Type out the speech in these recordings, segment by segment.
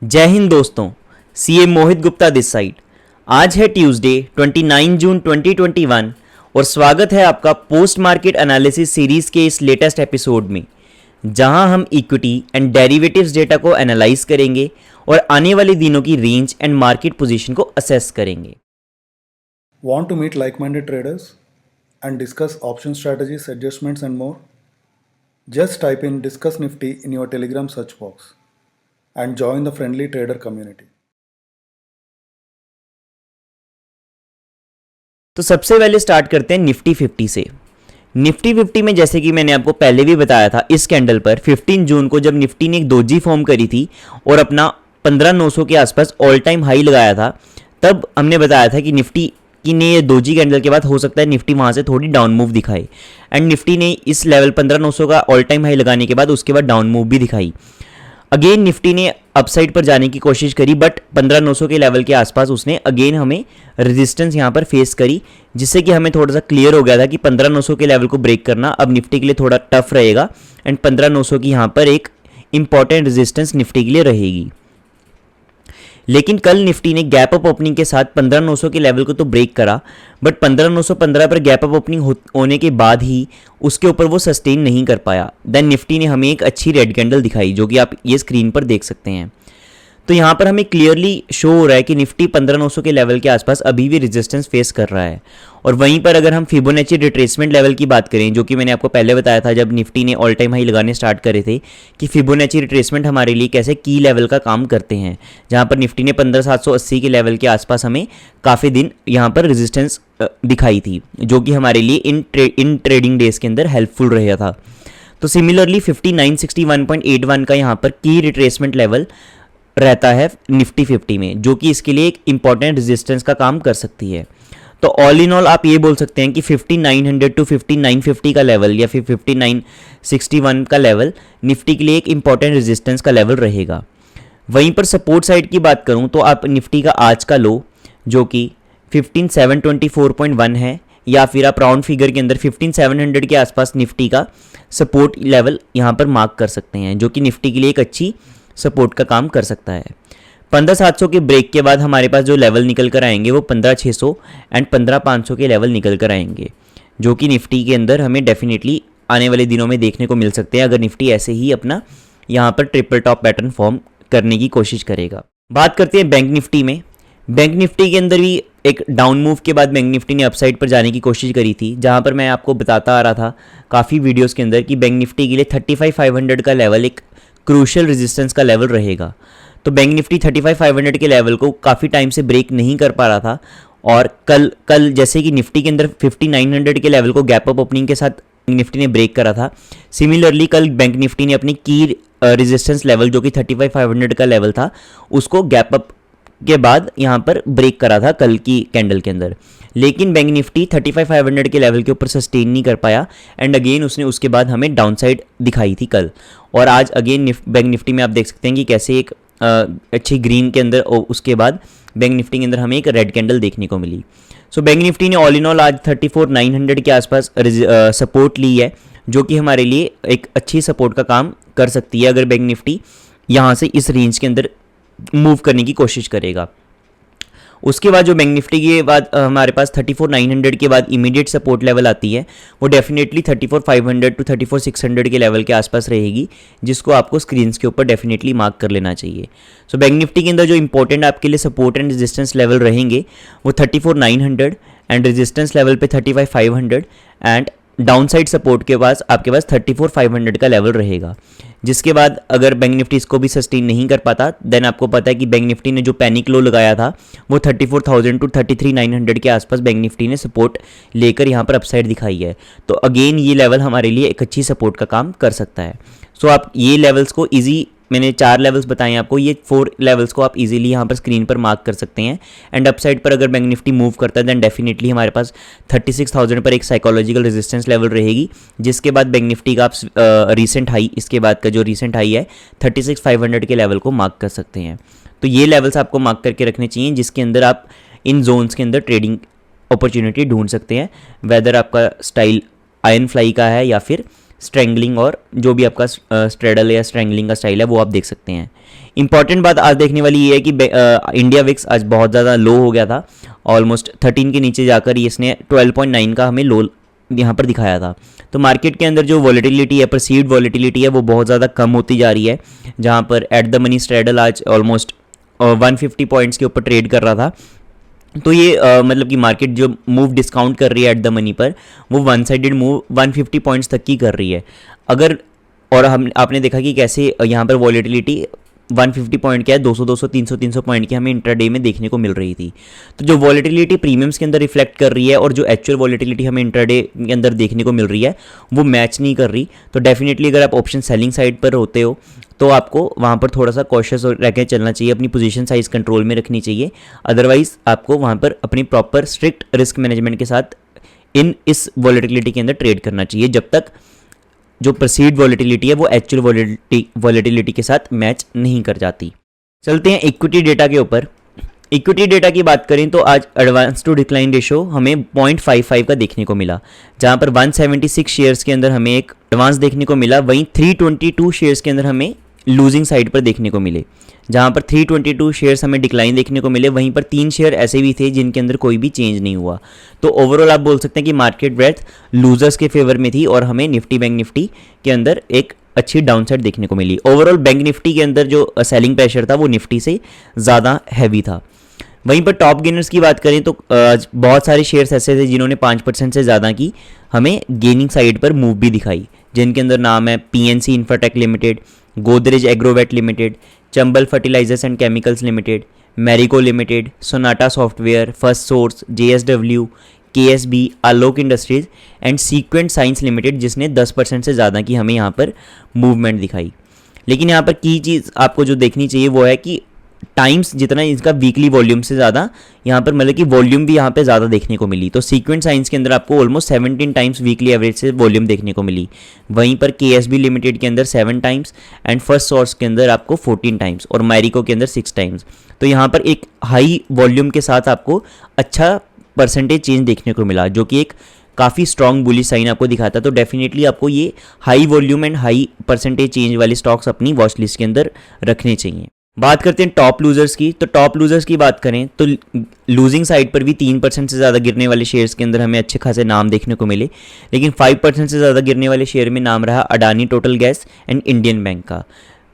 जय हिंद दोस्तों। CA Mohit Gupta this side. आज है ट्यूसडे 29 जून 2021 और स्वागत है आपका पोस्ट मार्केट एनालिसिस सीरीज के इस लेटेस्ट एपिसोड में, जहां हम इक्विटी एंड डेरिवेटिव्स डेटा को एनालाइज करेंगे और आने वाले दिनों की रेंज एंड मार्केट पोजीशन को असेस करेंगे। Want to meet like-minded traders and discuss option strategies, adjustments and more? Just type in Discuss Nifty in your Telegram search box and join the friendly trader community. तो सबसे पहले start करते हैं Nifty 50 से। Nifty 50 में जैसे कि मैंने आपको पहले भी बताया था, इस कैंडल पर 15 जून को जब निफ्टी ने एक दोजी फॉर्म करी थी और अपना 15,900 के आसपास ऑल टाइम हाई लगाया था, तब हमने बताया था कि निफ्टी की ने ये दोजी कैंडल के बाद हो सकता है निफ्टी वहाँ से थोड़ी डाउन मूव दिखाए। एंड निफ्टी ने इस लेवल 15,900 का ऑल टाइम हाई लगाने के बाद उसके बाद डाउन मूव भी दिखाई। अगेन निफ्टी ने अपसाइड पर जाने की कोशिश करी, बट 15,900 के लेवल के आसपास उसने अगेन हमें रेजिस्टेंस यहाँ पर फेस करी, जिससे कि हमें थोड़ा सा क्लियर हो गया था कि 15,900 के लेवल को ब्रेक करना अब निफ्टी के लिए थोड़ा टफ रहेगा एंड 15,900 की यहाँ पर एक इंपॉर्टेंट रेजिस्टेंस निफ्टी के लिए रहेगी। लेकिन कल निफ्टी ने गैप अप ओपनिंग के साथ 15,900 के लेवल को तो ब्रेक करा, बट 15,915 पर गैप अप ओपनिंग होने के बाद ही उसके ऊपर वो सस्टेन नहीं कर पाया। देन निफ्टी ने हमें एक अच्छी रेड कैंडल दिखाई, जो कि आप ये स्क्रीन पर देख सकते हैं। तो यहाँ पर हमें क्लियरली शो हो रहा है कि निफ्टी 15,900 के लेवल के आसपास अभी भी रेजिस्टेंस फेस कर रहा है। और वहीं पर अगर हम फिबोनाची रिट्रेसमेंट लेवल की बात करें, जो कि मैंने आपको पहले बताया था जब निफ्टी ने ऑल टाइम हाई लगाने स्टार्ट करे थे, कि फिबोनाची रिट्रेसमेंट हमारे लिए कैसे की लेवल का काम करते हैं, जहाँ पर निफ्टी ने 15,780 के लेवल के आसपास हमें काफ़ी दिन यहाँ पर रेजिस्टेंस दिखाई थी, जो कि हमारे लिए इन ट्रेडिंग डेज के अंदर हेल्पफुल रहा था। तो सिमिलरली 5961.81 का यहाँ पर की रिट्रेसमेंट लेवल रहता है निफ्टी 50 में, जो कि इसके लिए एक इंपॉर्टेंट रेजिस्टेंस का काम कर सकती है। तो ऑल इन ऑल आप ये बोल सकते हैं कि 5900 टू 5950 का लेवल या फिर 5961 का लेवल निफ्टी के लिए एक इंपॉर्टेंट रेजिस्टेंस का लेवल रहेगा। वहीं पर सपोर्ट साइड की बात करूं तो आप निफ्टी का आज का लो, जो कि 15,724.1 है, या फिर आप राउंड फिगर के अंदर 15,700 के आसपास निफ्टी का सपोर्ट लेवल यहाँ पर मार्क कर सकते हैं, जो कि निफ्टी के लिए एक अच्छी सपोर्ट का काम कर सकता है। 15,700 के ब्रेक के बाद हमारे पास जो लेवल निकल कर आएंगे वो 15,600 एंड 15,500 के लेवल निकल कर आएंगे, जो कि निफ्टी के अंदर हमें डेफिनेटली आने वाले दिनों में देखने को मिल सकते हैं, अगर निफ्टी ऐसे ही अपना यहाँ पर ट्रिपल टॉप पैटर्न फॉर्म करने की कोशिश करेगा। बात करते हैं बैंक निफ्टी में। बैंक निफ्टी के अंदर भी एक डाउन मूव के बाद बैंक निफ्टी ने अपसाइड पर जाने की कोशिश करी थी, जहाँ पर मैं आपको बताता आ रहा था काफ़ी वीडियोज़ के अंदर कि बैंक निफ्टी के लिए 35,500 का लेवल एक क्रूशियल रेजिस्टेंस का लेवल रहेगा। तो बैंक निफ्टी 35,500 के लेवल को काफ़ी टाइम से ब्रेक नहीं कर पा रहा था, और कल जैसे कि निफ्टी के अंदर 5900 के लेवल को गैप अप ओपनिंग के साथ निफ्टी ने ब्रेक करा था, सिमिलरली कल बैंक निफ्टी ने अपनी की रेजिस्टेंस लेवल जो कि 35,500 का लेवल था उसको गैप अप के बाद यहाँ पर ब्रेक करा था कल की कैंडल के अंदर। लेकिन बैंक निफ्टी 35,500 के लेवल के ऊपर सस्टेन नहीं कर पाया एंड अगेन उसने उसके बाद हमें डाउनसाइड दिखाई थी कल। और आज अगेन बैंक निफ्टी में आप देख सकते हैं कि कैसे एक अच्छी ग्रीन के अंदर उसके बाद बैंक निफ्टी के अंदर हमें एक रेड कैंडल देखने को मिली। सो बैंक निफ्टी ने ऑल इन ऑल आज 34,900 के आसपास सपोर्ट ली है, जो कि हमारे लिए एक अच्छी सपोर्ट का काम कर सकती है अगर बैंक निफ्टी यहाँ से इस रेंज के अंदर मूव करने की कोशिश करेगा। उसके बाद जो बैंक निफ्टी के बाद हमारे पास 34,900 के बाद इमीडिएट सपोर्ट लेवल आती है, वो डेफिनेटली 34,500 टू 34,600 के लेवल के आसपास रहेगी, जिसको आपको स्क्रीन्स के ऊपर डेफिनेटली मार्क कर लेना चाहिए। सो बैंक निफ्टी के अंदर जो इंपॉर्टेंट आपके लिए सपोर्ट एंड रेजिस्टेंस लेवल रहेंगे वो 34,900 एंड रेजिस्टेंस लेवल पे 35,500 एंड डाउन साइड सपोर्ट के पास आपके पास 34,500 का लेवल रहेगा। जिसके बाद अगर बैंक निफ्टी इसको भी सस्टेन नहीं कर पाता, देन आपको पता है कि बैंक निफ्टी ने जो पैनिक लो लगाया था वो 34,000 टू 33,900 के आसपास बैंक निफ्टी ने सपोर्ट लेकर यहाँ पर अपसाइड दिखाई है। तो अगेन ये लेवल हमारे लिए एक अच्छी सपोर्ट का काम कर सकता है। सो आप ये लेवल्स को ईजी, मैंने 4 लेवल्स बताए आपको, ये 4 लेवल्स को आप इजीली यहाँ पर स्क्रीन पर मार्क कर सकते हैं। एंड अपसाइड पर अगर बैंक निफ्टी मूव करता है देन डेफिनेटली हमारे पास 36,000 पर एक साइकोलॉजिकल रेजिस्टेंस लेवल रहेगी, जिसके बाद बैंक निफ्टी का आप रीसेंट हाई, इसके बाद का जो रीसेंट हाई है 36,500 के लेवल को मार्क कर सकते हैं। तो ये लेवल्स आपको मार्क करके रखने चाहिए, जिसके अंदर आप इन जोन्स के अंदर ट्रेडिंग अपॉर्चुनिटी ढूंढ सकते हैं, वेदर आपका स्टाइल आयरन फ्लाई का है या फिर स्ट्रेंगलिंग और जो भी आपका स्ट्रेडल या स्ट्रेंगलिंग का स्टाइल है वो आप देख सकते हैं। इंपॉर्टेंट बात आज देखने वाली ये है कि इंडिया विक्स आज बहुत ज़्यादा लो हो गया था, ऑलमोस्ट 13 के नीचे जाकर इसने 12.9 का हमें लो यहाँ पर दिखाया था। तो मार्केट के अंदर जो वॉलेटिलिटी है, परसीव्ड वॉलेटिलिटी है, वो बहुत ज़्यादा कम होती जा रही है, जहाँ पर एट द मनी स्ट्रेडल आज ऑलमोस्ट 150 पॉइंट्स के ऊपर ट्रेड कर रहा था। तो ये मतलब कि मार्केट जो मूव डिस्काउंट कर रही है एट द मनी पर, वो वन साइडेड मूव 150 पॉइंट्स तक की कर रही है। अगर और हम आपने देखा कि कैसे यहाँ पर वॉलेटिलिटी 150 पॉइंट क्या है, 200 200 300 300 पॉइंट की हमें इंट्राडे में देखने को मिल रही थी। तो जो वॉलेटिलिटी प्रीमियम्स के अंदर रिफ्लेक्ट कर रही है और जो एक्चुअल वॉलेटिलिटी हमें इंट्राडे के अंदर देखने को मिल रही है वो मैच नहीं कर रही। तो डेफिनेटली अगर आप ऑप्शन सेलिंग साइड पर होते हो तो आपको वहाँ पर थोड़ा सा कॉशियस रह के चलना चाहिए, अपनी पोजीशन साइज कंट्रोल में रखनी चाहिए। अदरवाइज आपको वहाँ पर अपनी प्रॉपर स्ट्रिक्ट रिस्क मैनेजमेंट के साथ इस वॉलेटिलिटी के अंदर ट्रेड करना चाहिए, जब तक जो परसीव्ड वॉलेटिलिटी है वो एक्चुअल वॉलेटिलिटी के साथ मैच नहीं कर जाती। चलते हैं इक्विटी डेटा के ऊपर। इक्विटी डेटा की बात करें तो आज एडवांस टू डिक्लाइन रेशो हमें 0.55 का देखने को मिला, जहां पर 176 शेयर्स के अंदर हमें एक एडवांस देखने को मिला, वहीं 322 शेयर्स के अंदर हमें लूजिंग साइड पर देखने को मिले। जहां पर 322 शेयर्स हमें डिक्लाइन देखने को मिले, वहीं पर 3 शेयर ऐसे भी थे जिनके अंदर कोई भी चेंज नहीं हुआ। तो ओवरऑल आप बोल सकते हैं कि मार्केट ब्रेथ लूजर्स के फेवर में थी और हमें निफ्टी बैंक निफ्टी के अंदर एक अच्छी डाउनसाइड देखने को मिली। ओवरऑल बैंक निफ्टी के अंदर जो सेलिंग प्रेशर था वो निफ्टी से ज़्यादा हैवी था। वहीं पर टॉप गेनर्स की बात करें तो बहुत सारे शेयर्स ऐसे थे जिन्होंने 5% से ज़्यादा की हमें गेनिंग साइड पर मूव भी दिखाई, जिनके अंदर नाम है PNC Infratech Limited, Godrej Agrovet Limited, Chambal Fertilisers and Chemicals Limited, Marico Limited, Sonata Software, Firstsource, JSW, KSB, Alok Industries and Sequent Science Limited, जिसने 10% से ज़्यादा की हमें यहाँ पर मूवमेंट दिखाई। लेकिन यहाँ पर की चीज़ आपको जो देखनी चाहिए वो है कि टाइम्स जितना इसका वीकली वॉल्यूम से ज़्यादा यहाँ पर मतलब कि वॉल्यूम भी यहाँ पे ज़्यादा देखने को मिली। तो सीक्वेंट साइंस के अंदर आपको ऑलमोस्ट 17 टाइम्स वीकली एवरेज से वॉल्यूम देखने को मिली, वहीं पर केएसबी लिमिटेड के अंदर 7 टाइम्स एंड फर्स्ट सोर्स के अंदर आपको 14 टाइम्स और मैरिको के अंदर 6 टाइम्स। तो यहाँ पर एक हाई वॉल्यूम के साथ आपको अच्छा परसेंटेज चेंज देखने को मिला, जो कि एक काफ़ी स्ट्रॉन्ग बुलिश साइन आपको दिखाता। तो डेफिनेटली आपको ये high volume and high percentage change वाले स्टॉक्स अपनी वॉच लिस्ट के अंदर रखने चाहिए। बात करते हैं टॉप लूजर्स की। तो टॉप लूजर्स की बात करें तो लूजिंग साइड पर भी 3% से ज़्यादा गिरने वाले शेयर्स के अंदर हमें अच्छे खासे नाम देखने को मिले, लेकिन 5% से ज़्यादा गिरने वाले शेयर में नाम रहा Adani total gas and Indian bank का।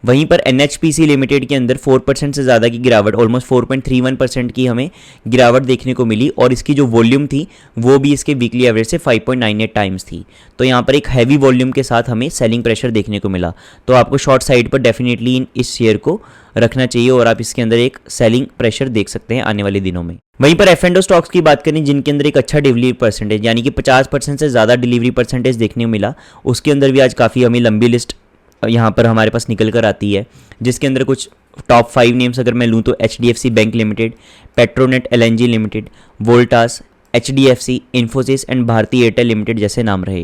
वहीं पर एनएचपीसी लिमिटेड के अंदर 4% से ज़्यादा की गिरावट, ऑलमोस्ट 4.31% की हमें गिरावट देखने को मिली और इसकी जो वॉल्यूम थी वो भी इसके वीकली एवरेज से 5.98 टाइम्स थी। तो यहाँ पर एक हैवी वॉल्यूम के साथ हमें सेलिंग प्रेशर देखने को मिला। तो आपको शॉर्ट साइड पर डेफिनेटली इस शेयर को रखना चाहिए और आप इसके अंदर एक सेलिंग प्रेशर देख सकते हैं आने वाले दिनों में। वहीं पर एफ एंड ओ स्टॉक्स की बात करें जिनके अंदर एक अच्छा डिलीवरी परसेंटेज यानी कि 50% से ज़्यादा डिलीवरी परसेंटेज देखने को मिला, उसके अंदर भी आज काफ़ी हमें लंबी लिस्ट यहाँ पर हमारे पास निकल कर आती है, जिसके अंदर कुछ टॉप 5 नेम्स अगर मैं लूँ तो HDFC Bank Limited, Petronet LNG Limited, Voltas, HDFC, Infosys and Bharti Airtel Limited जैसे नाम रहे।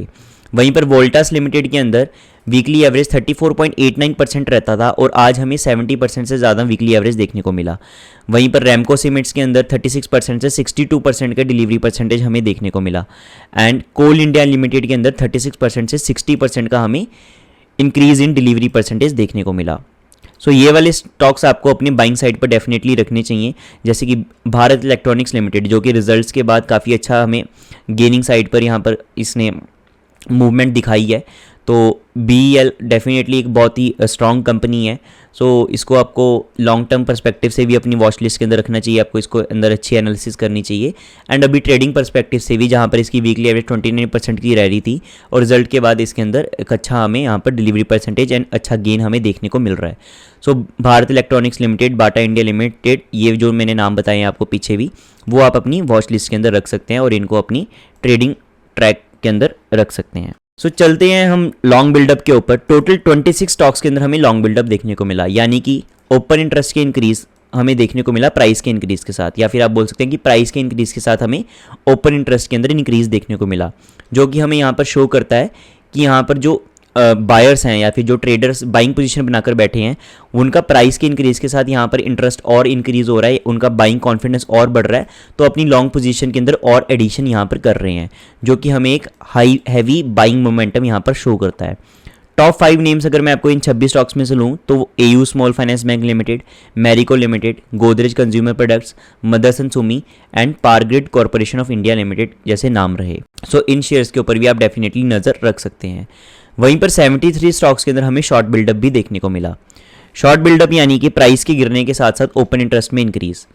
वहीं पर वोल्टास लिमिटेड के अंदर वीकली एवरेज 34.89% रहता था और आज हमें 70% से ज़्यादा वीकली एवरेज देखने को मिला। वहीं पर रैमको सीमेंट्स के अंदर 36% से 62% का डिलीवरी परसेंटेज हमें देखने को मिला एंड कोल इंडिया लिमिटेड के अंदर 36% से 60% का हमें इंक्रीज इन डिलीवरी परसेंटेज देखने को मिला। सो ये वाले स्टॉक्स आपको अपनी बाइंग साइड पर डेफिनेटली रखने चाहिए, जैसे कि भारत इलेक्ट्रॉनिक्स लिमिटेड जो कि रिजल्ट्स के बाद काफ़ी अच्छा हमें गेनिंग साइड पर यहाँ पर इसने मूवमेंट दिखाई है। तो BEL डेफिनेटली एक बहुत ही स्ट्रॉन्ग कंपनी है। सो इसको आपको लॉन्ग टर्म पर्सपेक्टिव से भी अपनी वॉच लिस्ट के अंदर रखना चाहिए, आपको इसको अंदर अच्छी एनालिसिस करनी चाहिए एंड अभी ट्रेडिंग पर्सपेक्टिव से भी जहाँ पर इसकी वीकली एवरेज 29% की रह रही थी और रिजल्ट के बाद इसके अंदर एक अच्छा हमें यहाँ पर डिलीवरी परसेंटेज एंड अच्छा गेन हमें देखने को मिल रहा है। So Bharat Electronics Limited, Bata India Limited, ये जो मैंने नाम बताए हैं आपको पीछे भी, वो आप अपनी वॉच लिस्ट के अंदर रख सकते हैं और इनको अपनी ट्रेडिंग ट्रैक के अंदर रख सकते हैं। सो चलते हैं हम लॉन्ग बिल्डअप के ऊपर। टोटल 26 स्टॉक्स के अंदर हमें लॉन्ग बिल्डअप देखने को मिला, यानी कि ओपन इंटरेस्ट के इंक्रीज हमें देखने को मिला प्राइस के इंक्रीज के साथ, या फिर आप बोल सकते हैं कि प्राइस के इंक्रीज के साथ हमें ओपन इंटरेस्ट के अंदर इंक्रीज देखने को मिला, जो कि हमें यहाँ पर शो करता है कि यहाँ पर जो बायर्स हैं या फिर जो ट्रेडर्स बाइंग पोजीशन बनाकर बैठे हैं, उनका प्राइस के इंक्रीज़ के साथ यहाँ पर इंटरेस्ट और इंक्रीज़ हो रहा है, उनका बाइंग कॉन्फिडेंस और बढ़ रहा है, तो अपनी लॉन्ग पोजीशन के अंदर और एडिशन यहाँ पर कर रहे हैं, जो कि हमें एक हैवी बाइंग मोमेंटम यहाँ पर शो करता है। टॉप 5 नेम्स अगर मैं आपको इन 26 स्टॉक्स में से लूँ तो AU Small Finance Bank Limited, Marico Limited, Godrej Consumer Products, Motherson Sumi and Powergrid Corporation of India Limited जैसे नाम रहे। सो इन शेयर्स के ऊपर भी आप डेफिनेटली नज़र रख सकते हैं। वहीं पर 73 स्टॉक्स के अंदर हमें शॉर्ट बिल्डअप भी देखने को मिला। शॉर्ट बिल्डअप यानी कि प्राइस के गिरने के साथ साथ ओपन इंटरेस्ट में इंक्रीज़।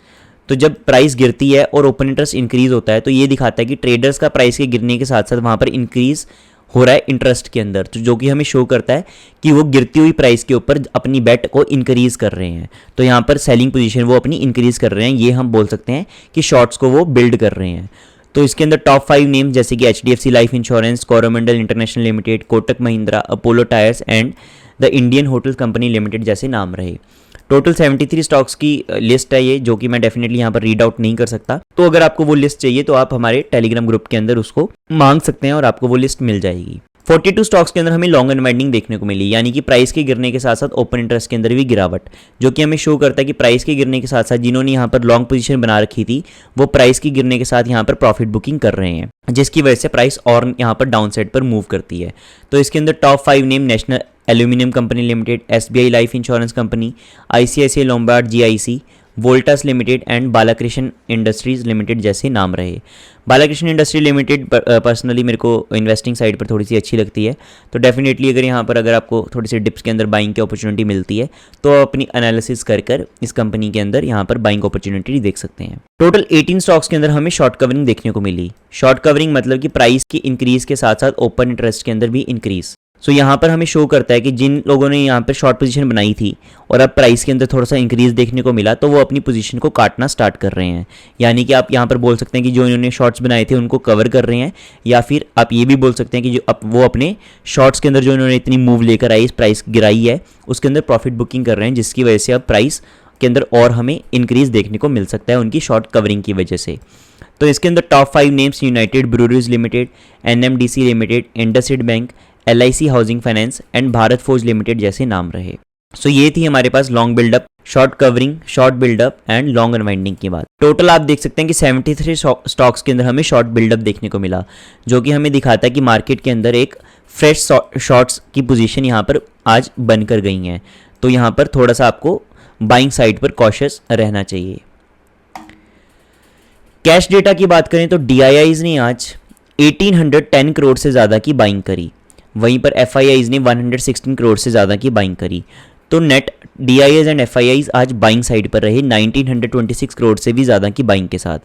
तो जब प्राइस गिरती है और ओपन इंटरेस्ट इंक्रीज़ होता है तो ये दिखाता है कि ट्रेडर्स का प्राइस के गिरने के साथ साथ वहाँ पर इंक्रीज़ हो रहा है इंटरेस्ट के अंदर, तो जो कि हमें शो करता है कि वो गिरती हुई प्राइस के ऊपर अपनी बेट को इंक्रीज़ कर रहे हैं। तो यहाँ पर सेलिंग पोजीशन वो अपनी इंक्रीज़ कर रहे हैं, ये हम बोल सकते हैं कि शॉर्ट्स को वो बिल्ड कर रहे हैं। तो इसके अंदर टॉप 5 नेम्स जैसे कि HDFC life insurance, Coromandel international limited, Kotak Mahindra, Apollo tyres and the Indian hotel company limited जैसे नाम रहे। टोटल 73 स्टॉक्स की लिस्ट है ये, जो कि मैं डेफिनेटली यहाँ पर रीड आउट नहीं कर सकता। तो अगर आपको वो लिस्ट चाहिए तो आप हमारे टेलीग्राम ग्रुप के अंदर उसको मांग सकते हैं और आपको वो लिस्ट मिल जाएगी। 42 स्टॉक्स के अंदर हमें लॉन्ग अनवाइंडिंग देखने को मिली, यानी कि प्राइस के गिरने के साथ साथ ओपन इंटरेस्ट के अंदर भी गिरावट, जो कि हमें शो करता है कि प्राइस के गिरने के साथ साथ जिन्होंने यहाँ पर लॉन्ग पोजीशन बना रखी थी वो प्राइस के गिरने के साथ यहाँ पर प्रॉफिट बुकिंग कर रहे हैं, जिसकी वजह से प्राइस और यहाँ पर डाउन साइड पर मूव करती है। तो इसके अंदर top 5 name national aluminium company limited, SBI life insurance company, ICICI Lombard GIC, Voltas limited and Balakrishna industries limited जैसे नाम रहे। बालाकृष्ण इंडस्ट्री लिमिटेड पर्सनली मेरे को इन्वेस्टिंग साइड पर थोड़ी सी अच्छी लगती है, तो डेफिनेटली अगर आपको थोड़ी सी डिप्स के अंदर बाइंग की अपॉर्चुनिटी मिलती है तो अपनी एनालिसिस कर इस कंपनी के अंदर यहाँ पर बाइंग अपॉर्चुनिटी देख सकते हैं। टोटल 18 स्टॉक्स के अंदर हमें शॉर्ट कवरिंग देखने को मिली। शॉर्ट कवरिंग मतलब कि प्राइस की इंक्रीज के साथ साथ ओपन इंटरेस्ट के अंदर भी इंक्रीज। सो यहाँ पर हमें शो करता है कि जिन लोगों ने यहाँ पर शॉर्ट पोजीशन बनाई थी और अब प्राइस के अंदर थोड़ा सा इंक्रीज देखने को मिला तो वो अपनी पोजीशन को काटना स्टार्ट कर रहे हैं, यानी कि आप यहाँ पर बोल सकते हैं कि जो इन्होंने शॉर्ट्स बनाए थे उनको कवर कर रहे हैं, या फिर आप ये भी बोल सकते हैं कि जो वो अपने शॉर्ट्स के अंदर जो इन्होंने इतनी मूव लेकर आई, इस प्राइस गिराई है, उसके अंदर प्रॉफिट बुकिंग कर रहे हैं, जिसकी वजह से अब प्राइस के अंदर और हमें इंक्रीज देखने को मिल सकता है उनकी शॉर्ट कवरिंग की वजह से। तो इसके अंदर top 5 names United Breweries Limited, NMDC Limited, IndusInd Bank, LIC Housing Finance and Bharat Forge Limited जैसे नाम रहे। सो ये थी हमारे पास long buildup, short covering, short buildup and long unwinding की बात। टोटल आप देख सकते हैं कि 73 स्टॉक्स के अंदर हमें शॉर्ट बिल्डअप देखने को मिला, जो कि हमें दिखाता है कि मार्केट के अंदर एक फ्रेश शॉर्ट्स की पोजीशन यहाँ पर आज बनकर गई हैं। तो यहाँ पर थोड़ा सा आपको बाइंग साइड पर कॉशियस रहना चाहिए। कैश डेटा की बात करें तो DIIs ने आज 1810 करोड़ से ज़्यादा की बाइंग करी, वहीं पर FIIs ने 116 करोड़ से ज़्यादा की बाइंग करी। तो नेट DIIs एंड FIIs आज बाइंग साइड पर रहे 1926 करोड़ से भी ज़्यादा की बाइंग के साथ।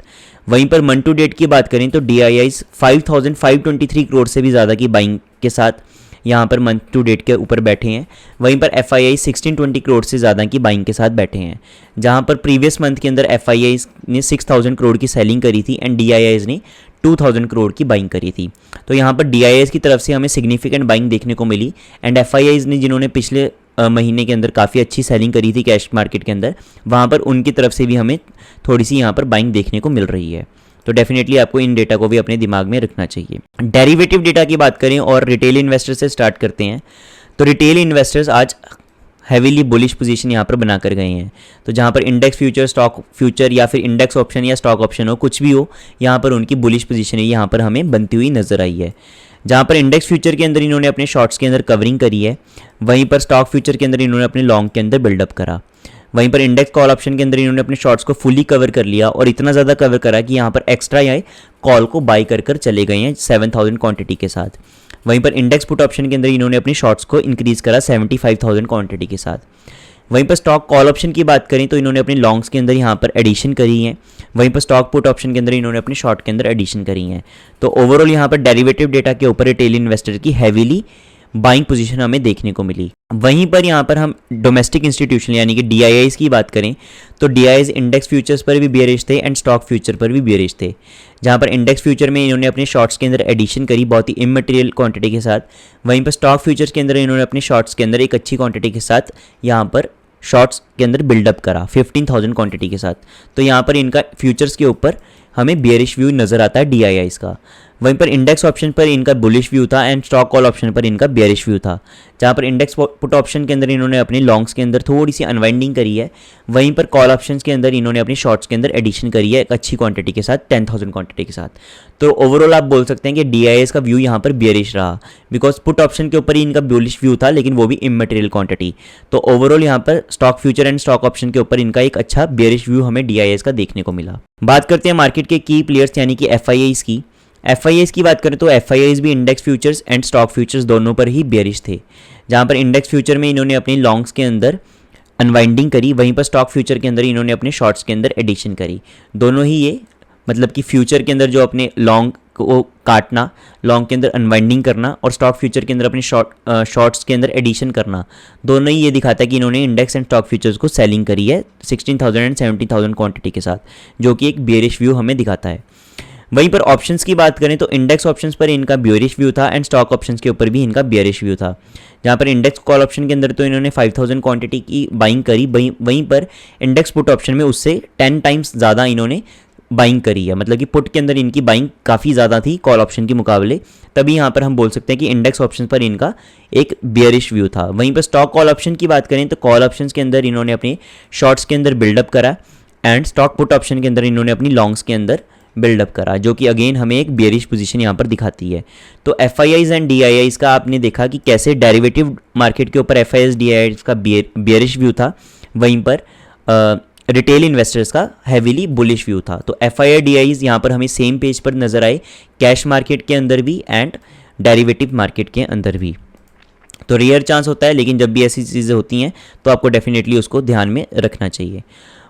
वहीं पर मंथ टू डेट की बात करें तो DIIs 5523 करोड़ से भी ज़्यादा की बाइंग के साथ यहाँ पर मंथ टू डेट के ऊपर बैठे हैं। वहीं पर FIIs 1620 करोड़ से ज़्यादा की बाइंग के साथ बैठे हैं, जहाँ पर प्रीवियस मंथ के अंदर FIIs ने 6000 करोड़ की सेलिंग करी थी एंड DIIs ने 2000 करोड़ की बाइंग करी थी। तो यहाँ पर DIIs की तरफ से हमें सिग्निफिकेंट बाइंग देखने को मिली एंड FIIs ने जिन्होंने पिछले महीने के अंदर काफ़ी अच्छी सेलिंग करी थी कैश मार्केट के अंदर, वहाँ पर उनकी तरफ से भी हमें थोड़ी सी यहाँ पर बाइंग देखने को मिल रही है। तो डेफिनेटली आपको इन डेटा को भी अपने दिमाग में रखना चाहिए। डेरिवेटिव डेटा की बात करें और रिटेल इन्वेस्टर से स्टार्ट करते हैं, तो रिटेल इन्वेस्टर्स आज हैवीली बुलिश पोजीशन यहाँ पर बनाकर गए हैं। तो जहाँ पर इंडेक्स फ्यूचर, स्टॉक फ्यूचर या फिर इंडेक्स ऑप्शन या स्टॉक ऑप्शन हो, कुछ भी हो, यहाँ पर उनकी बुलिश पोजीशन है यहाँ पर हमें बनती हुई नजर आई है। जहाँ पर इंडेक्स फ्यूचर के अंदर इन्होंने अपने शॉर्ट्स के अंदर कवरिंग करी है, वहीं पर स्टॉक फ्यूचर के अंदर इन्होंने अपने लॉन्ग के अंदर बिल्डअप करा। वहीं पर इंडेक्स कॉल ऑप्शन के अंदर इन्होंने अपने शॉर्ट्स को फुली कवर कर लिया और इतना ज़्यादा कवर करा कि यहाँ पर एक्स्ट्रा आए कॉल को बाई कर चले गए हैं 7000 क्वांटिटी के साथ। वहीं पर इंडेक्स पुट ऑप्शन के अंदर इन्होंने अपनी शॉर्ट्स को इंक्रीज़ करा 75000 क्वांटिटी के साथ। वहीं पर स्टॉक कॉल ऑप्शन की बात करें तो इन्होंने अपने लॉन्ग्स के अंदर यहाँ पर एडिशन करी है, वहीं पर स्टॉक पुट ऑप्शन के अंदर इन्होंने अपने शॉर्ट के अंदर एडिशन करी है। तो ओवरऑल यहाँ पर डेरिवेटिव डेटा के ऊपर रिटेल इन्वेस्टर की हैवीली बाइंग पोजीशन हमें देखने को मिली। वहीं पर यहाँ पर हम डोमेस्टिक इंस्टीट्यूशन यानी कि DIIs की बात करें तो DIIs इंडेक्स फ्यूचर्स पर भी बेयरिश थे एंड स्टॉक फ्यूचर पर भी बेयरिश थे, जहाँ पर इंडेक्स फ्यूचर में इन्होंने अपने शॉर्ट्स के अंदर एडिशन करी बहुत ही इमटेरियल क्वांटिटी के साथ, वहीं पर स्टॉक फ्यूचर्स के अंदर इन्होंने अपने शॉर्ट्स के अंदर एक अच्छी क्वांटिटी के साथ यहाँ पर शॉर्ट्स के अंदर बिल्डअप करा 15000 क्वांटिटी के साथ। तो यहाँ पर इनका फ्यूचर्स के ऊपर हमें बेयरिश व्यू नज़र आता है DIIs का। वहीं पर इंडेक्स ऑप्शन पर इनका बुलिश व्यू था एंड स्टॉक कॉल ऑप्शन पर इनका बेयरिश व्यू था। जहाँ पर इंडेक्स पुट ऑप्शन के अंदर इन्होंने अपने लॉन्ग्स के अंदर थोड़ी सी अनवाइंडिंग करी है, वहीं पर कॉल ऑप्शन के अंदर इन्होंने अपनी शॉर्ट्स के अंदर एडिशन करी है एक अच्छी क्वांटिटी के साथ, 10,000 क्वांटिटी के साथ। तो ओवरऑल आप बोल सकते हैं कि DIIs का व्यू यहाँ पर बेयरिश रहा, बिकॉज पुट ऑप्शन के ऊपर ही इनका बुलिश व्यू था, लेकिन वो भी इमटेरियल क्वांटिटी। तो ओवरऑल यहाँ पर stock future and stock option के ऊपर इनका एक अच्छा बेयरिश व्यू हमें DIIs का देखने को मिला। बात करते हैं मार्केट के की प्लेयर्स यानी कि FIIs की। FIIs की बात करें तो FIIs भी index futures and stock futures दोनों पर ही बेयरिश थे। जहाँ पर इंडेक्स फ्यूचर में इन्होंने अपनी लॉन्ग्स के अंदर अनवाइंडिंग करी, वहीं पर स्टॉक फ्यूचर के अंदर इन्होंने अपने शॉर्ट्स के अंदर एडिशन करी। दोनों ही ये मतलब कि फ्यूचर के अंदर जो अपने लॉन्ग को काटना, लॉन्ग के अंदर अनवाइंडिंग करना और स्टॉक फ्यूचर के अंदर अपने शॉर्ट्स के अंदर एडिशन करना, दोनों ही ये दिखाता है कि इन्होंने इंडेक्स एंड स्टॉक फ्यूचर्स को सेलिंग करी है 16,000 एंड 17,000 क्वांटिटी के साथ, जो कि एक बेयरिश व्यू हमें दिखाता है। वहीं पर ऑप्शंस की बात करें तो इंडेक्स ऑप्शंस पर इनका बेयरिश व्यू था एंड स्टॉक ऑप्शंस के ऊपर भी इनका बेयरिश व्यू था। जहाँ पर इंडेक्स कॉल ऑप्शन के अंदर तो इन्होंने 5,000 क्वांटिटी की बाइंग करी, वहीं पर इंडेक्स पुट ऑप्शन में उससे 10 टाइम्स ज़्यादा इन्होंने बाइंग करी है, मतलब कि पुट के अंदर इनकी बाइंग काफ़ी ज़्यादा थी कॉल ऑप्शन के मुकाबले। तभी यहाँ पर हम बोल सकते हैं कि इंडेक्स ऑप्शन पर इनका एक बेयरिश व्यू था। वहीं पर स्टॉक कॉल ऑप्शन की बात करें तो कॉल ऑप्शन के अंदर इन्होंने अपने शॉर्ट्स के अंदर बिल्डअप करा एंड स्टॉक पुट ऑप्शन के अंदर इन्होंने अपनी लॉन्ग्स के अंदर बिल्डअप करा, जो कि अगेन हमें एक बेयरिश पोजीशन यहाँ पर दिखाती है। तो FIIs एंड DIIs का आपने देखा कि कैसे डेरिवेटिव मार्केट के ऊपर FIIs DIIs का बेयरिश व्यू था, वहीं पर रिटेल इन्वेस्टर्स का हैवीली बुलिश व्यू था। तो FII DIIs यहाँ पर हमें सेम पेज पर नजर आए, कैश मार्केट के अंदर भी एंड डेरिवेटिव मार्केट के अंदर भी। तो रेयर चांस होता है, लेकिन जब भी ऐसी चीज़ें होती हैं तो आपको डेफिनेटली उसको ध्यान में रखना चाहिए।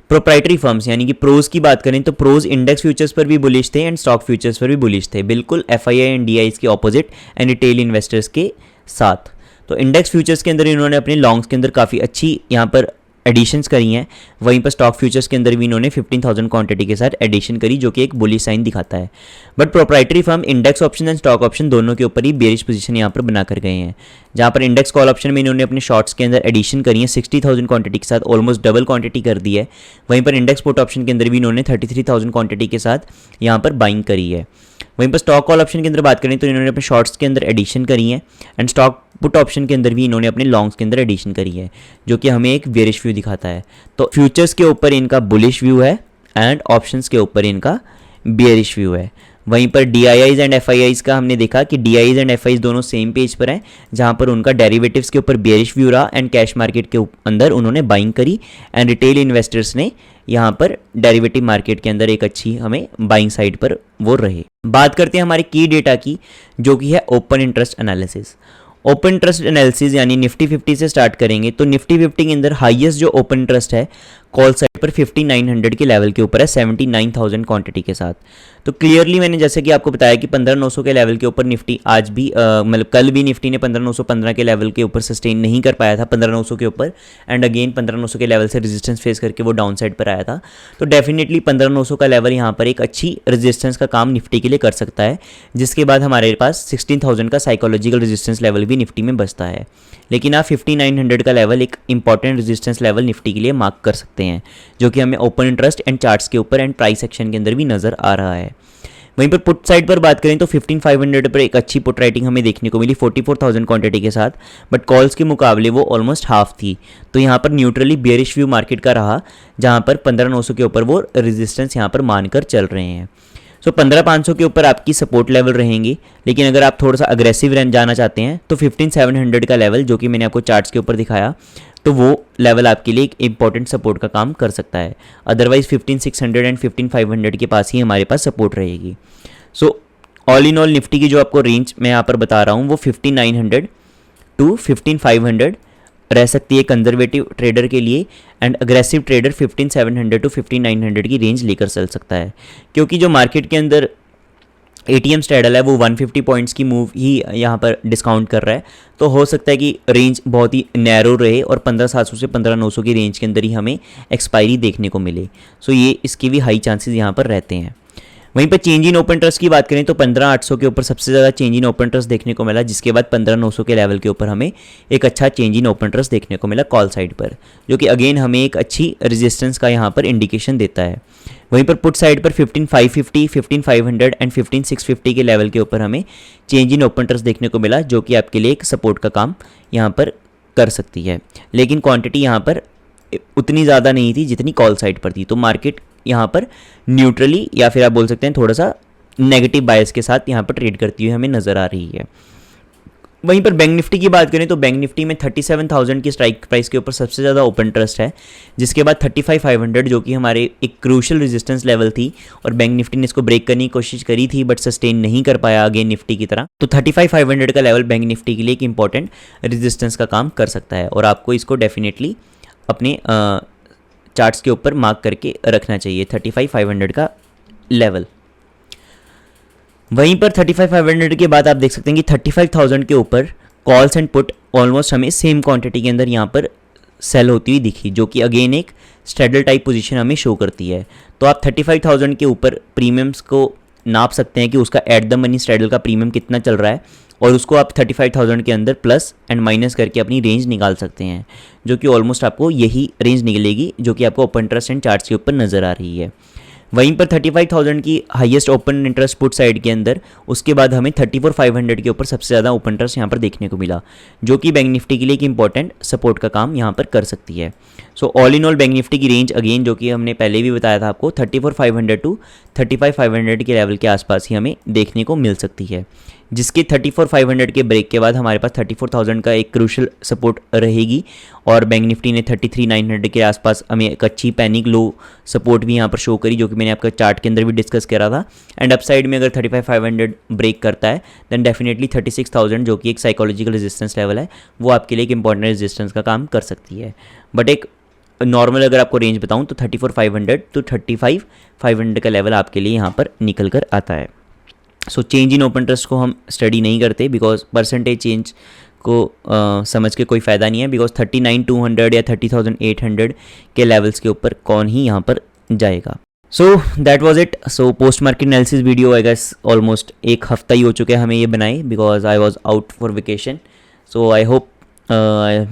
प्रोप्राइटरी फर्म्स यानी कि प्रोज की बात करें तो प्रोज इंडेक्स फ्यूचर्स पर भी बुलिश थे एंड स्टॉक फ्यूचर्स पर भी बुलिश थे, बिल्कुल FII एंड DIIs के ऑपोजिट एंड रिटेल इन्वेस्टर्स के साथ। तो इंडेक्स फ्यूचर्स के अंदर इन्होंने अपने लॉन्ग्स के अंदर काफ़ी अच्छी यहाँ पर एडिशंस करी हैं, वहीं पर स्टॉक फ्यूचर्स के अंदर भी इन्होंने 15,000 क्वांटिटी के साथ एडिशन करी, जो कि एक बुलिश साइन दिखाता है। But proprietary firm index option and stock option दोनों के ऊपर ही बेयरिश पोजीशन यहाँ पर बना कर गए हैं। जहाँ पर इंडेक्स कॉल ऑप्शन में इन्होंने अपने शॉर्ट्स के अंदर एडिशन करी है 60,000 क्वांटिटी के साथ, ऑलमोस्ट डबल क्वांटिटी कर दी है। वहीं पर इंडेक्स पुट ऑप्शन के अंदर भी इन्होंने 33,000 क्वांटिटी के साथ यहाँ पर बाइंग करी है। वहीं पर स्टॉक कॉल ऑप्शन के अंदर बात करें तो इन्होंने अपने शॉर्ट्स के अंदर एडिशन करी है एंड स्टॉक पुट ऑप्शन के अंदर भी इन्होंने अपने लॉन्ग्स के अंदर एडिशन करी है, जो कि हमें एक बेयरिश व्यू दिखाता है। तो फ्यूचर्स के ऊपर इनका बुलिश व्यू है एंड ऑप्शंस के ऊपर इनका बेयरिश व्यू है। वहीं पर DIIs एंड FIIs का हमने देखा कि DIIs एंड FIIs दोनों सेम पेज पर हैं, जहां पर उनका डेरिवेटिव्स के ऊपर बेयरिश व्यू रहा एंड कैश मार्केट के अंदर उन्होंने बाइंग करी एंड रिटेल इन्वेस्टर्स ने यहाँ पर डेरिवेटिव मार्केट के अंदर एक अच्छी हमें बाइंग साइड पर वो रहे। बात करते हैं हमारे की डेटा की, जो कि है open interest analysis. Open interest analysis यानी निफ्टी 50 से स्टार्ट करेंगे तो निफ्टी 50 के अंदर हाईएस्ट जो ओपन इंटरेस्ट है कॉल साइड पर 5900 के लेवल के ऊपर है 79,000 क्वांटिटी के साथ। तो क्लियरली मैंने जैसे कि आपको बताया कि 15,900 के लेवल के ऊपर निफ्टी आज भी मतलब कल भी निफ्टी ने 15,915 के लेवल के ऊपर सस्टेन नहीं कर पाया था 15,900 के ऊपर, एंड अगेन 15,900 के लेवल से रेजिस्टेंस फेस करके वो डाउन साइड पर आया था। तो डेफिनेटली 15,900 का लेवल यहाँ पर एक अच्छी रेजिस्टेंस का काम निफ्टी के लिए कर सकता है, जिसके बाद हमारे पास 16,000 का साइकोलॉजिकल रेजिस्टेंस लेवल भी निफ्टी में बचता है। लेकिन आप 5900 का लेवल एक इंपॉर्टेंट रेजिस्टेंस लेवल निफ्टी के लिए मार्क कर सकते हैं, जो कि हमें ओपन इंटरेस्ट एंड चार्ट्स के ऊपर एंड प्राइस एक्शन के अंदर भी नजर आ रहा है। वहीं पर पुट साइड पर बात करें तो 15,500 पर एक अच्छी पुट राइटिंग हमें देखने को मिली 44,000 क्वांटिटी के साथ, बट कॉल्स के मुकाबले वो ऑलमोस्ट हाफ थी। तो यहाँ पर न्यूट्रली बेयरिश व्यू मार्केट का रहा, जहाँ पर 15,900 के ऊपर वो रेजिस्टेंस यहाँ पर मानकर चल रहे हैं। सो 15,500 के ऊपर आपकी सपोर्ट लेवल रहेंगी, लेकिन अगर आप थोड़ा सा अग्रेसिव रेंज जाना चाहते हैं तो 15,700 का लेवल, जो कि मैंने आपको चार्ट्स के ऊपर दिखाया, तो वो लेवल आपके लिए एक इंपॉर्टेंट सपोर्ट का काम कर सकता है। अदरवाइज 15,600 एंड 15,500 के पास ही हमारे पास सपोर्ट रहेगी। So all in all Nifty की जो आपको रेंज मैं यहाँ पर बता रहा हूँ वो 5900 टू 15,500 रह सकती है कंजर्वेटिव ट्रेडर के लिए, एंड अग्रेसिव ट्रेडर 15,700 टू 15,900 की रेंज लेकर चल सकता है, क्योंकि जो मार्केट के अंदर ATM स्ट्रैडल है वो 150 पॉइंट्स की मूव ही यहाँ पर डिस्काउंट कर रहा है। तो हो सकता है कि रेंज बहुत ही नैरो रहे और 15,700 से 15,900 की रेंज के अंदर ही हमें एक्सपायरी देखने को मिले। सो ये इसके भी हाई चांसेस यहाँ पर रहते हैं। वहीं पर चेंज इन ओपन ट्रस्ट की बात करें तो 15,800 के ऊपर सबसे ज़्यादा चेंज इन ओपन ट्रस्ट देखने को मिला, जिसके बाद 15,900 के लेवल के ऊपर हमें एक अच्छा चेंज इन ओपन ट्रस्ट देखने को मिला कॉल साइड पर, जो कि अगेन हमें एक अच्छी रेजिस्टेंस का यहाँ पर इंडिकेशन देता है। वहीं पर पुट साइड पर 15,550, 15,500 एंड 15,650 के लेवल के ऊपर हमें चेंज इन ओपन ट्रस्ट देखने को मिला, जो कि आपके लिए एक सपोर्ट का काम यहाँ पर कर सकती है। लेकिन क्वांटिटी यहाँ पर उतनी ज़्यादा नहीं थी जितनी कॉल साइड पर थी, तो मार्केट यहाँ पर न्यूट्रली या फिर आप बोल सकते हैं थोड़ा सा नेगेटिव बायस के साथ यहाँ पर ट्रेड करती हुई हमें नज़र आ रही है। वहीं पर बैंक निफ्टी की बात करें तो बैंक निफ्टी में 37,000 की स्ट्राइक प्राइस के ऊपर सबसे ज़्यादा ओपन ट्रस्ट है, जिसके बाद 35,500 जो कि हमारे एक क्रूशल रेजिस्टेंस लेवल थी और बैंक निफ्टी ने इसको ब्रेक करने की कोशिश करी थी बट सस्टेन नहीं कर पाया अगेन निफ्टी की तरह। तो 35,500 का लेवल बैंक निफ्टी के लिए एक इंपॉर्टेंट रेजिस्टेंस का काम कर सकता है और आपको इसको डेफिनेटली अपने चार्ट्स के ऊपर मार्क करके रखना चाहिए 35,500 का लेवल। वहीं पर 35,500 के बाद आप देख सकते हैं कि 35,000 के ऊपर कॉल्स एंड पुट ऑलमोस्ट हमें सेम क्वांटिटी के अंदर यहाँ पर सेल होती हुई दिखी, जो कि अगेन एक स्ट्रेडल टाइप पोजीशन हमें शो करती है। तो आप 35,000 के ऊपर प्रीमियम्स को नाप सकते हैं कि उसका एट द मनी स्ट्रेडल का प्रीमियम कितना चल रहा है और उसको आप 35,000 के अंदर प्लस एंड माइनस करके अपनी रेंज निकाल सकते हैं, जो कि ऑलमोस्ट आपको यही रेंज निकलेगी जो कि आपको ओपन इंटरेस्ट एंड चार्ट्स के ऊपर नज़र आ रही है। वहीं पर 35,000 की highest open interest put side के अंदर उसके बाद हमें 34,500 के ऊपर सबसे ज़्यादा ओपन इंटरेस्ट यहाँ पर देखने को मिला, जो कि बैंक निफ्टी के लिए एक इंपॉर्टेंट सपोर्ट का काम यहाँ पर कर सकती है। So all in all bank Nifty की रेंज अगेन जो कि हमने पहले भी बताया था आपको 34,500 टू 35,500 के लेवल के आसपास ही हमें देखने को मिल सकती है, जिसके 34,500 के ब्रेक के बाद हमारे पास 34,000 का एक क्रूशल सपोर्ट रहेगी और बैंक निफ्टी ने 33,900 के आसपास हमें एक अच्छी पैनिक लो सपोर्ट भी यहाँ पर शो करी, जो कि मैंने आपका चार्ट के अंदर भी डिस्कस करा था। एंड अपसाइड में अगर 35,500 ब्रेक करता है देन डेफिनेटली 36,000 जो कि एक साइकोलॉजिकल रेजिस्टेंस लेवल है वो आपके लिए एक इंपॉर्टेंट रेजिस्टेंस का काम कर सकती है। बट एक नॉर्मल अगर आपको रेंज बताऊँ तो 34,500 टू 35,500 का लेवल आपके लिए यहाँ पर निकल कर आता है। So change in open trust को हम स्टडी नहीं करते बिकॉज परसेंटेज चेंज को समझ के कोई फ़ायदा नहीं है, बिकॉज 39,200 या 30,800 के लेवल्स के ऊपर कौन ही यहाँ पर जाएगा। So that was it. So post market analysis video I guess almost एक हफ्ता ही हो चुका है हमें ये बनाए because I was out for vacation. So I hope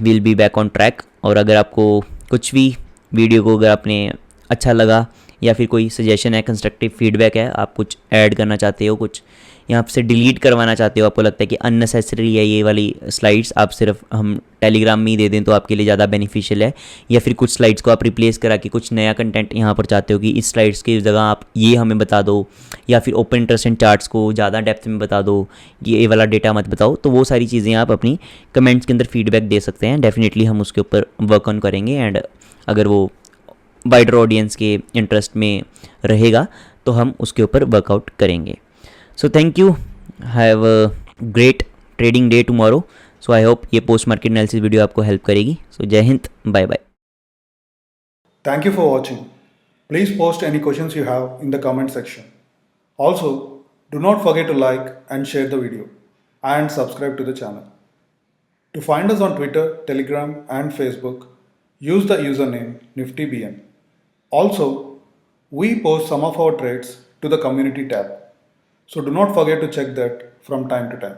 will be back on track. और अगर आपको कुछ भी वीडियो को अगर आपने अच्छा लगा या फिर कोई सजेशन है, कंस्ट्रक्टिव फीडबैक है, आप कुछ ऐड करना चाहते हो, कुछ यहाँ से डिलीट करवाना चाहते हो, आपको लगता है कि अननेसेसरी है ये वाली स्लाइड्स, आप सिर्फ हम टेलीग्राम में ही दे दें तो आपके लिए ज़्यादा बेनिफिशियल है, या फिर कुछ स्लाइड्स को आप रिप्लेस करा के कुछ नया कंटेंट यहाँ पर चाहते हो कि इस स्लाइड्स की जगह आप ये हमें बता दो, या फिर ओपन इंटरेस्ट एंड चार्ट्स को ज़्यादा डेप्थ में बता दो, ये वाला डेटा मत बताओ, तो वो सारी चीज़ें आप अपनी कमेंट्स के अंदर फीडबैक दे सकते हैं। डेफिनेटली हम उसके ऊपर वर्क ऑन करेंगे एंड अगर वो वाइडर ऑडियंस के इंटरेस्ट में रहेगा तो हम उसके ऊपर वर्कआउट करेंगे। So thank you, have a great trading day tomorrow. So I hope ये पोस्ट मार्केट एनालिसिस वीडियो आपको हेल्प करेगी। सो जय Hind, bye bye. Thank you for watching. Please post any questions you have in the comment section. Also, do not forget to like and share the video and subscribe to the channel. To find us on Twitter, Telegram and Facebook, use the username NiftyBN. Also, we post some of our trades to the community tab, so do not forget to check that from time to time.